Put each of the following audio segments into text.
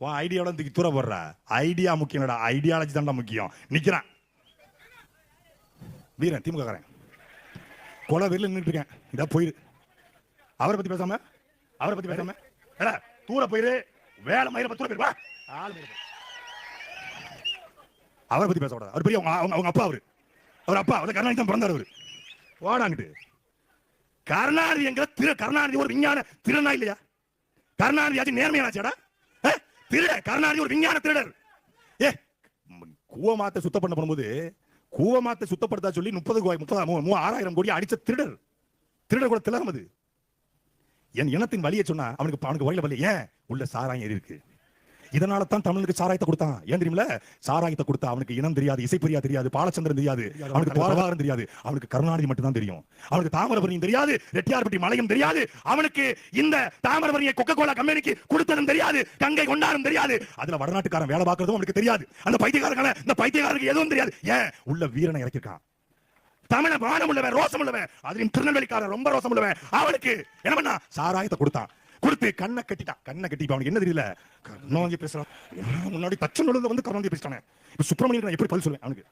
உன் ஐடியாவோட தூக்கி தூர போடுற. ஐடியா முக்கியம், ஐடியாலஜி தான்டா முக்கியம். நிக்கிறான் வீரன், திமுக காரன், கொலை வெளில நின்றுட்டு இருக்கேன். இதா போயிரு. அவரை பத்தி பேசாம தூர போயிரு. வேலை மயிர தூர போயிரு. அவரை பத்தி பேச கூடாது. அவர் பெரிய அவங்க அப்பா. அவர் அப்பா கருணாநிதி தான் பிறந்தார். அவரு ஓடாங்கிட்டு கருணாநிதி என்கிற கருணாநிதி ஒரு விஞ்ஞான திருடனா இல்லையா? கருணாநிதி ஆச்சு நேர்மையானாச்சாடா? திருட கருணாநிதி ஒரு விஞ்ஞான திருடர். கூவமாத்தை சுத்தம் பண்ண போகும்போது கூவமாத்தை சுத்தப்படுத்தா சொல்லி 30,000 கோடி அடிச்ச திருடர் கூட திலகம். அது என் இனத்தின் வழியை சொன்னா அவனுக்கு வழியில வழி. ஏன் உள்ள சாராயம் ஏறி இருக்கு. இதனால தான் தமிழுக்கு சாராயத்தை கொடுத்தான். ஏன் தெரியுமில? சாராயத்தை கொடுத்தா அவனுக்கு இனம் தெரியாது, இசைப்பிரியா தெரியாது, பாலச்சந்திரன் தெரியாது, அவனுக்கு பிரபாகரன் தெரியாது, அவனுக்கு கருணாநிதி மட்டும் தான் தெரியும். அவனுக்கு தாமிரபரணியும் தெரியாது, ரெட்டியார்பட்டி மலையும் தெரியாது, அவனுக்கு இந்த தாமிரபரணியை கொக்கோ கோலா கம்பெனிக்கு கொடுத்ததும் தெரியாது, கங்கை கொண்டாடும் தெரியாது, அதுல வடநாட்டுக்காரன் வேலை பார்க்கறதும் அவனுக்கு தெரியாது. அந்த பைத்தியக்காரருக்கு எதுவும் தெரியாது. ஏன் உள்ள வீரனை இறக்கிருக்கான். தமிழ வானம் உள்ளவன், ரோசம் உள்ளவன், அதுலயும் திருநெல்வேலிக்காரன் ரொம்ப ரோசம் உள்ளவன். அவனுக்கு என்ன பண்ணா? சாராயத்தை கொடுத்தான். கொடுத்து கண்ணை கட்டிட்டான். அவனுக்கு என்ன தெரியல? கருணாநிதி பேசுறான். முன்னாடி தச்சநல்லூர்ல வந்து கருணாநிதி பேசிட்டானே. இப்ப சுப்பிரமணியன் எப்படி பதில் சொல்லுவேன் அவனுக்கு?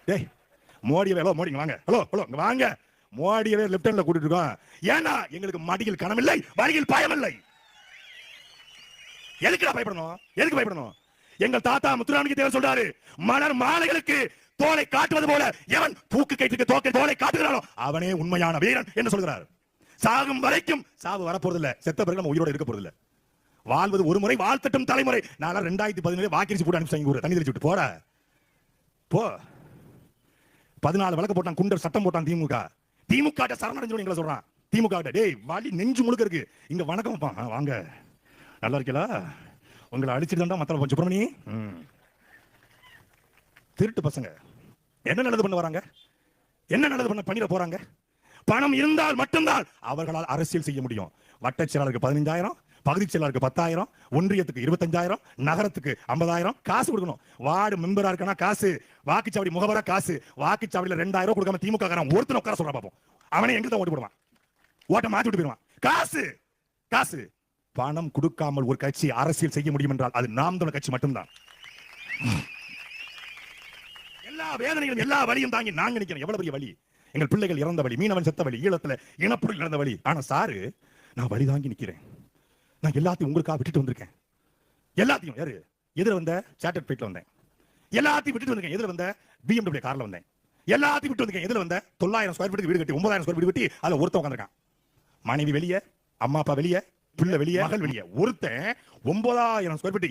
டேய் மோடியவே, ஹலோ மோடி வாங்க, ஹலோ இங்க வாங்க. மோடியவே லெப்ட் ஹேண்ட்ல கூட்டிட்டு இருக்கோம். ஏன்னா எங்களுக்கு மடியில் கனமில்லை, வரியில் பயமில்லை. எதுக்குடா பயப்படணும்? எங்கள் தாத்தா முத்துராமலிங்க தேவர் சொல்றாரு, மலர் மாலைகளுக்கு தோலை காட்டுவது போல எவன் தூக்கு கைத்துக்கு தோலை காட்டுகிறானோ அவனே உண்மையான வீரன் என்று சொல்கிறார். சாகும் வரைக்கும் சாவு வரப்போறதில்ல. செத்த பிறகு நம்ம உயிரோட இருக்க போறதில்ல. வாழ்வது ஒரு முறை, வாழ்த்தட்டும் தலைமுறை. நான் 2017 வாக்கிரிச்சு போட்டு அனுப்பிச்சாங்க. தண்ணி தெளிச்சு விட்டு போற போ. 14 வழக்கு போட்டான், குண்டர் சட்டம் போட்டான் திமுக சரணடைஞ்சு எங்களை சொல்றான். திமுக டேய் வலி நெஞ்சு முழுக்க இருக்கு. இங்க வணக்கம் வாங்க, நல்லா இருக்கீங்களா? உங்களை அடிச்சுட்டு மத்தள சுப்பிரமணி திருட்டு பசங்க என்ன நல்லது பண்ண வராங்க? என்ன நல்லது பண்ணிட போறாங்க? பணம் இருந்தால் மட்டும்தான் அவர்களால் அரசியல் செய்ய முடியும். வட்ட செயலாளருக்கு 15,000, பகுதி செயலாளருக்கு 10,000, ஒன்றியத்துக்கு 25,000, நகரத்துக்கு 50,000 காசு கொடுக்கணும். வார்டு மெம்பரா இருக்கா காசு, வாக்குச்சாவடி முகவரா காசு. வாக்குச்சாவடியில 2,000 கொடுக்காம திமுக காரன் ஒருத்தன் உட்கார சொல்றான். பாப்போம் அவனை எங்க தான் ஓட்டு போடுவான்? ஓட்ட மாத்தி விட்டு போயிடுவான். காசு பணம் கொடுக்காமல் ஒரு கட்சி அரசியல் செய்ய முடியும் என்றால் அது நாம் தமிழர் கட்சி மட்டும்தான். எல்லா வேதனைகளும் எல்லா வலியும் தாங்கி நாங்க நிக்கிறோம். எவ்வளவு பெரிய வலி! எங்கள் பிள்ளைகள் இறந்த வழி, மீனவன் செத்த வழி, ஈழத்துல இனப்புரில் இறந்த வழி. ஆனா சாரு, நான் வழி தாங்கி நிக்கிறேன். நான் எல்லாத்தையும் உங்களுக்காக விட்டுட்டு வந்திருக்கேன். எல்லாத்தையும் யாரு எதிர வந்த சார்ட்டர்ட் ஃபிளைட்ல வந்தேன். எல்லாத்தையும் விட்டுட்டு வந்திருக்கேன். எதிர வந்த BMW கார்ல வந்தேன். எல்லாத்தையும் விட்டு வந்திருக்கேன். எதிர வந்த 9,000 ஸ்கொயர் ஃபீட் வீடு கட்டி 9,000 ஸ்கொயர் ஃபீட் கட்டி அதுல ஒருத்தன் உட்கார்ந்திருக்கான். மனைவி வெளியே, அம்மா அப்பா வெளியே, பிள்ளை வெளியே, மகள் வெளியே. ஒருத்தன் 9,000 ஸ்கொயர் ஃபீட்